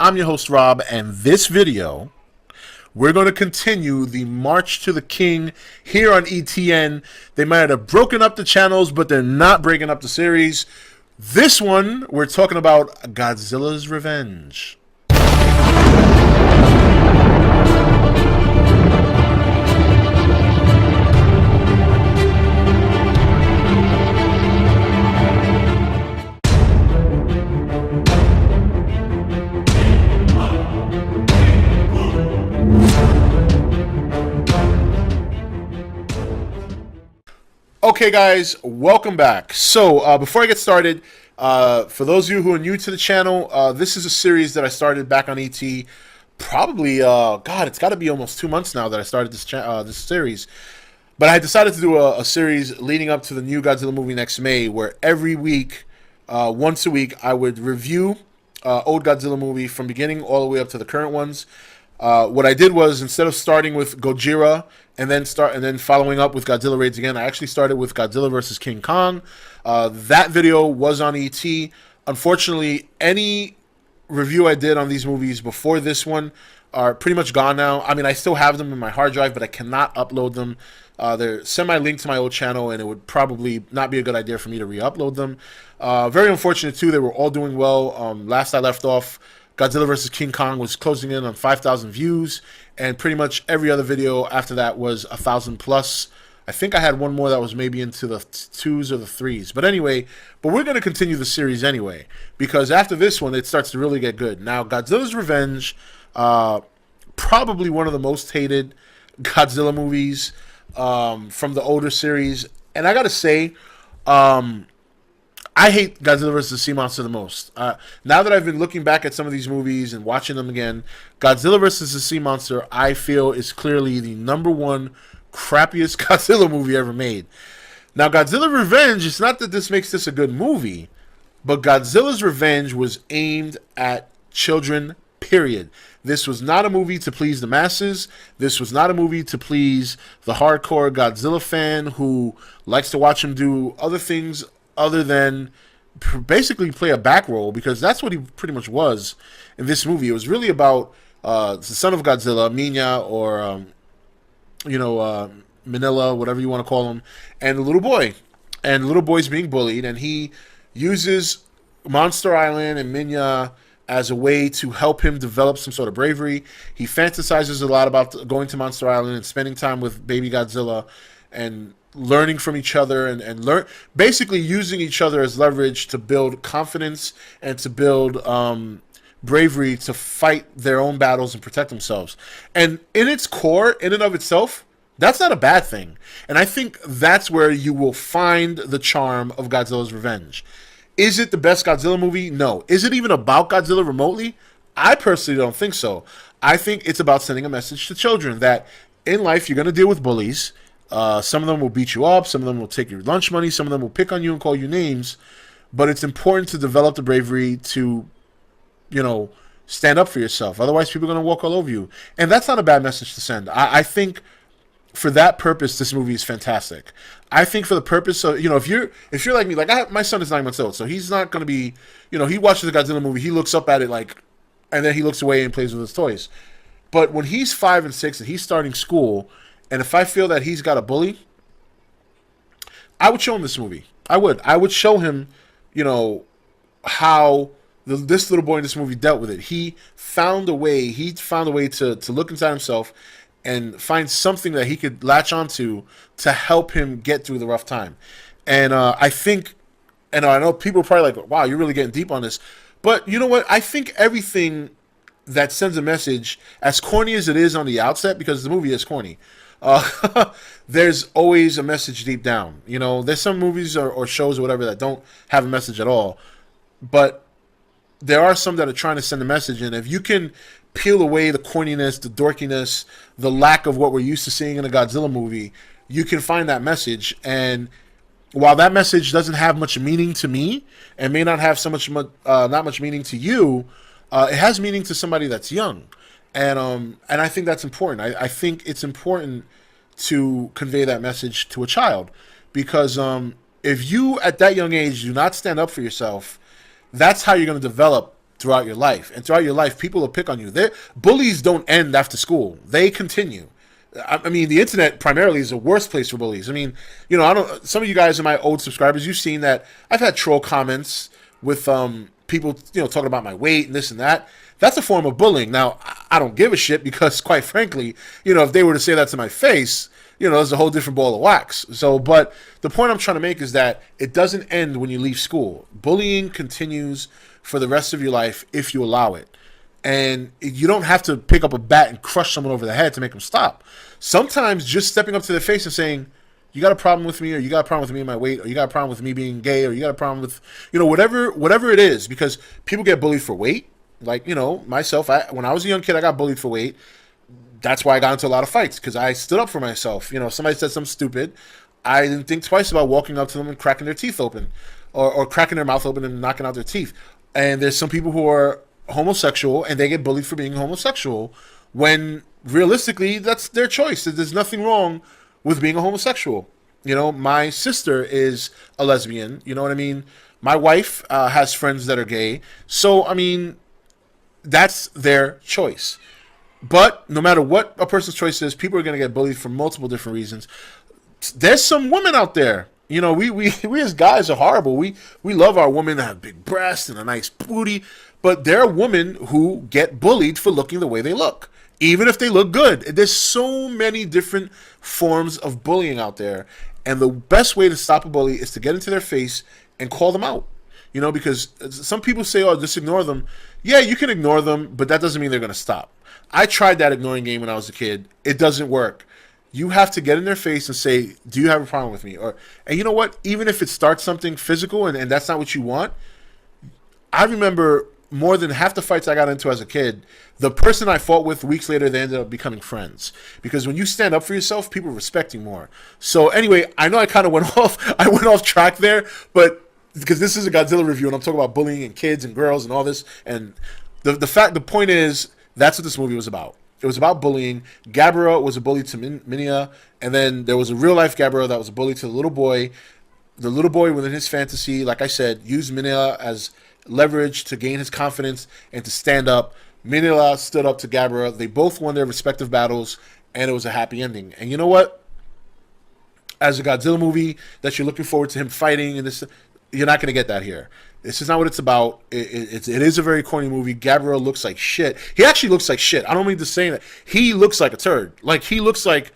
I'm your host, Rob, and this video, we're going to continue the March to the King here on ETN. They might have broken up the channels, but they're not breaking up the series. This one, we're talking about Godzilla's Revenge. Okay, guys, welcome back. So, before I get started, for those of you who are new to the channel, this is a series that I started back on ET. Probably, God, it's got to be almost 2 months now that I started this series. But I decided to do a series leading up to the new Godzilla movie next May, where every week, once a week, I would review old Godzilla movie from beginning all the way up to the current ones. What I did was, instead of starting with Gojira and then following up with Godzilla Raids again, I actually started with Godzilla versus King Kong. That video was on ET. Unfortunately, any review I did on these movies before this one are pretty much gone now. I mean, I still have them in my hard drive, but I cannot upload them. They're semi-linked to my old channel, and it would probably not be a good idea for me to re-upload them. Very unfortunate, too. They were all doing well. Last I left off, Godzilla vs. King Kong was closing in on 5,000 views, and pretty much every other video after that was 1,000 plus. I think I had one more that was maybe into the 2s or the 3s. But anyway, we're going to continue the series anyway, because after this one, it starts to really get good. Now, Godzilla's Revenge, probably one of the most hated Godzilla movies from the older series. And I got to say, I hate Godzilla vs. the Sea Monster the most. Now that I've been looking back at some of these movies and watching them again, Godzilla vs. the Sea Monster, I feel, is clearly the #1 crappiest Godzilla movie ever made. Now, Godzilla Revenge, it's not that this makes this a good movie, but Godzilla's Revenge was aimed at children, period. This was not a movie to please the masses. This was not a movie to please the hardcore Godzilla fan who likes to watch him do other things other than basically play a back role, because that's what he pretty much was in this movie. It was really about the son of Godzilla, Minya, or Manila, whatever you want to call him, and the little boy. And the little boy's being bullied, and he uses Monster Island and Minya as a way to help him develop some sort of bravery. He fantasizes a lot about going to Monster Island and spending time with baby Godzilla and learning from each other and basically using each other as leverage to build confidence and to build bravery to fight their own battles and protect themselves. And in its core, in and of itself, that's not a bad thing. And I think that's where you will find the charm of Godzilla's Revenge. Is it the best Godzilla movie? No. Is it even about Godzilla remotely? I personally don't think so. I think it's about sending a message to children that in life you're going to deal with bullies. Some of them will beat you up. Some of them will take your lunch money. Some of them will pick on you and call you names. But it's important to develop the bravery to, stand up for yourself. Otherwise, people are going to walk all over you. And that's not a bad message to send. I think for that purpose, this movie is fantastic. I think for the purpose of, if you're like me, like my son is 9 months old, so he's not going to be, he watches the Godzilla movie, he looks up at it and then he looks away and plays with his toys. But when he's 5 and 6 and he's starting school, and if I feel that he's got a bully, I would show him this movie. I would show him, how this little boy in this movie dealt with it. He found a way to look inside himself and find something that he could latch onto to help him get through the rough time. And I think, and I know people are probably like, wow, you're really getting deep on this. But you know what? I think everything that sends a message, as corny as it is on the outset, because the movie is corny, there's always a message deep down. There's some movies or shows or whatever that don't have a message at all. But there are some that are trying to send a message. And if you can peel away the corniness, the dorkiness, the lack of what we're used to seeing in a Godzilla movie, you can find that message. And while that message doesn't have much meaning to me and may not have not much meaning to you, it has meaning to somebody that's young. And I think that's important. I think it's important to convey that message to a child, because if you at that young age do not stand up for yourself, that's how you're going to develop throughout your life. And throughout your life, people will pick on you. Bullies don't end after school. They continue. I mean, the internet primarily is the worst place for bullies. I mean, you know, some of you guys are my old subscribers. You've seen that I've had troll comments with people, you know, talking about my weight and this and that. That's a form of bullying. Now, I don't give a shit because, quite frankly, you know, if they were to say that to my face, you know, there's a whole different ball of wax. So, but the point I'm trying to make is that it doesn't end when you leave school. Bullying continues for the rest of your life if you allow it. And you don't have to pick up a bat and crush someone over the head to make them stop. Sometimes just stepping up to their face and saying, you got a problem with me, or you got a problem with me and my weight, or you got a problem with me being gay, or you got a problem with, you know, whatever it is, because people get bullied for weight. Like, you know, myself, when I was a young kid, I got bullied for weight. That's why I got into a lot of fights, because I stood up for myself. You know, if somebody said something stupid, I didn't think twice about walking up to them and cracking their teeth open, or cracking their mouth open and knocking out their teeth. And there's some people who are homosexual and they get bullied for being homosexual when realistically that's their choice. There's nothing wrong with being a homosexual. You know, my sister is a lesbian. You know what I mean? My wife has friends that are gay. So, I mean, that's their choice. But no matter what a person's choice is, people are going to get bullied for multiple different reasons. There's some women out there. You know, we as guys are horrible. We love our women that have big breasts and a nice booty. But there are women who get bullied for looking the way they look, even if they look good. There's so many different forms of bullying out there. And the best way to stop a bully is to get into their face and call them out. You know, because some people say, oh, just ignore them. Yeah, you can ignore them, but that doesn't mean they're going to stop. I tried that ignoring game when I was a kid. It doesn't work. You have to get in their face and say, do you have a problem with me? And you know what? Even if it starts something physical and that's not what you want, I remember more than half the fights I got into as a kid, the person I fought with weeks later, they ended up becoming friends. Because when you stand up for yourself, people respect you more. So anyway, I know I kind of went off track there, but because this is a Godzilla review and I'm talking about bullying and kids and girls and all this, and the point is, that's what this movie was about. It was about bullying. Gabara was a bully to Minya, and then there was a real life Gabara that was a bully to the little boy. The little boy within his fantasy, like I said, used Minya as leverage to gain his confidence and to stand up. Minya stood up to Gabara. They both won their respective battles, and it was a happy ending. And you know what? As a Godzilla movie that you're looking forward to him fighting, and this, you're not going to get that here. This is not what it's about. It is a very corny movie. Gabara looks like shit. He actually looks like shit. I don't mean to say that. He looks like a turd. Like, he looks like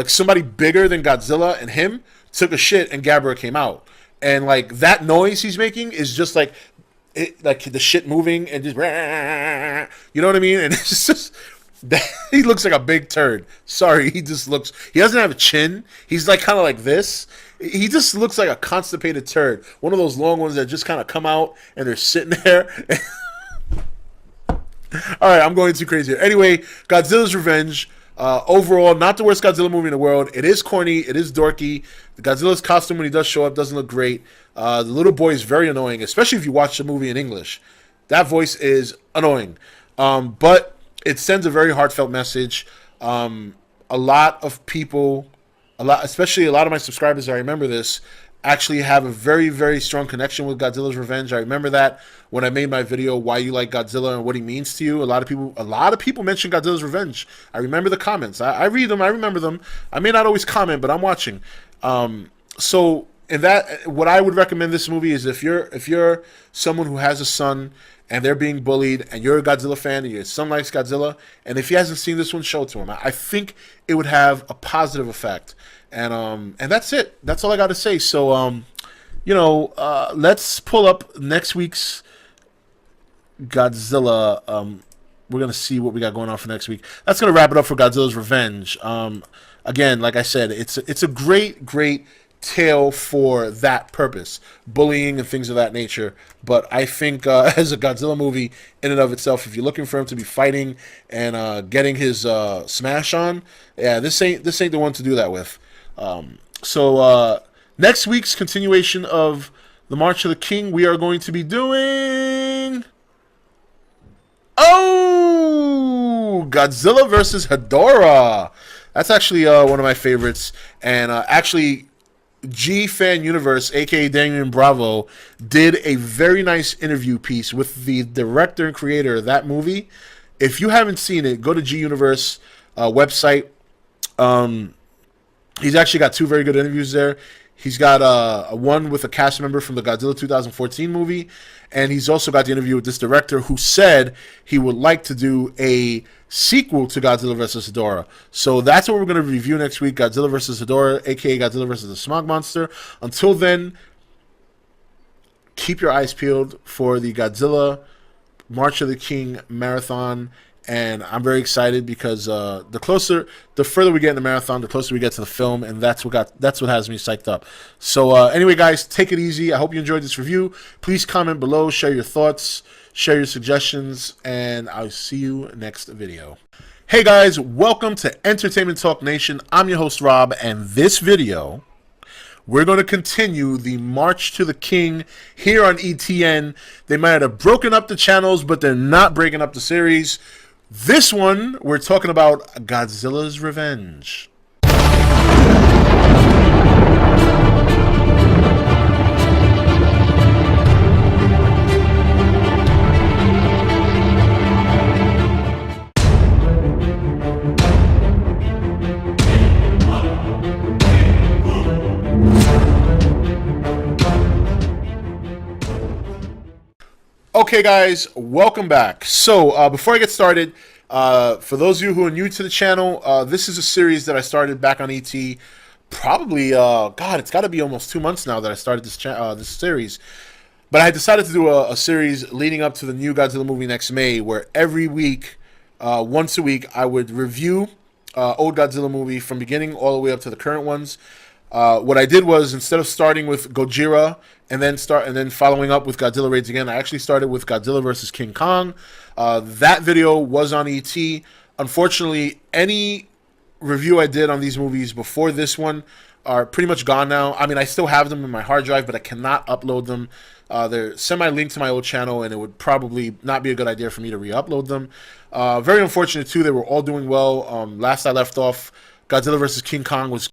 somebody bigger than Godzilla and him took a shit and Gabara came out. And, like, that noise he's making is just like the shit moving and just, you know what I mean? And it's just, he looks like a big turd. Sorry, he doesn't have a chin. He's like kind of like this. He just looks like a constipated turd. One of those long ones that just kind of come out and they're sitting there. All right, I'm going too crazy here. Anyway, Godzilla's Revenge. Overall, not the worst Godzilla movie in the world. It is corny. It is dorky. Godzilla's costume, when he does show up, doesn't look great. The little boy is very annoying, especially if you watch the movie in English. That voice is annoying. But it sends a very heartfelt message. A lot of people, especially a lot of my subscribers, I remember this, actually have a very, very strong connection with Godzilla's Revenge. I remember that when I made my video, Why You Like Godzilla and What He Means to You. A lot of people mention Godzilla's Revenge. I remember the comments. I read them. I remember them. I may not always comment, but I'm watching. So in that, what I would recommend this movie is if you're someone who has a son and they're being bullied and you're a Godzilla fan and your son likes Godzilla, and if he hasn't seen this one, show it to him. I think it would have a positive effect. And that's it. That's all I got to say. So, let's pull up next week's Godzilla. We're going to see what we got going on for next week. That's going to wrap it up for Godzilla's Revenge. Again, like I said, it's a great, great tale for that purpose, bullying and things of that nature. But I think as a Godzilla movie in and of itself, if you're looking for him to be fighting and getting his smash on, yeah, this ain't the one to do that with. So next week's continuation of the March of the King, we are going to be doing Godzilla versus Hedorah. That's actually one of my favorites, and actually G Fan Universe, aka Daniel Bravo, did a very nice interview piece with the director and creator of that movie. If you haven't seen it, go to G Universe website. He's actually got two very good interviews there. He's got one with a cast member from the Godzilla 2014 movie, and he's also got the interview with this director who said he would like to do a sequel to Godzilla vs. Ghidorah. So that's what we're going to review next week, Godzilla vs. Ghidorah, aka Godzilla vs. the Smog Monster. Until then, keep your eyes peeled for the Godzilla March of the King marathon. And I'm very excited because the further we get in the marathon, the closer we get to the film, and that's what has me psyched up. So anyway, guys, take it easy. I hope you enjoyed this review. Please comment below, share your thoughts, share your suggestions, and I'll see you next video. Hey guys, welcome to Entertainment Talk Nation. I'm your host Rob, and this video, we're going to continue the March to the King here on ETN. They might have broken up the channels, but they're not breaking up the series. This one, we're talking about Godzilla's Revenge. Okay, guys, welcome back. So, before I get started, for those of you who are new to the channel, this is a series that I started back on ET. Probably, God, it's got to be almost 2 months now that I started this series. But I decided to do a series leading up to the new Godzilla movie next May, where every week, once a week, I would review old Godzilla movie from beginning all the way up to the current ones. What I did was, instead of starting with Gojira and then following up with Godzilla Raids Again, I actually started with Godzilla vs. King Kong. That video was on ET. Unfortunately, any review I did on these movies before this one are pretty much gone now. I mean, I still have them in my hard drive, but I cannot upload them. They're semi-linked to my old channel, and it would probably not be a good idea for me to re-upload them. Very unfortunate, too. They were all doing well. Last I left off, Godzilla vs. King Kong was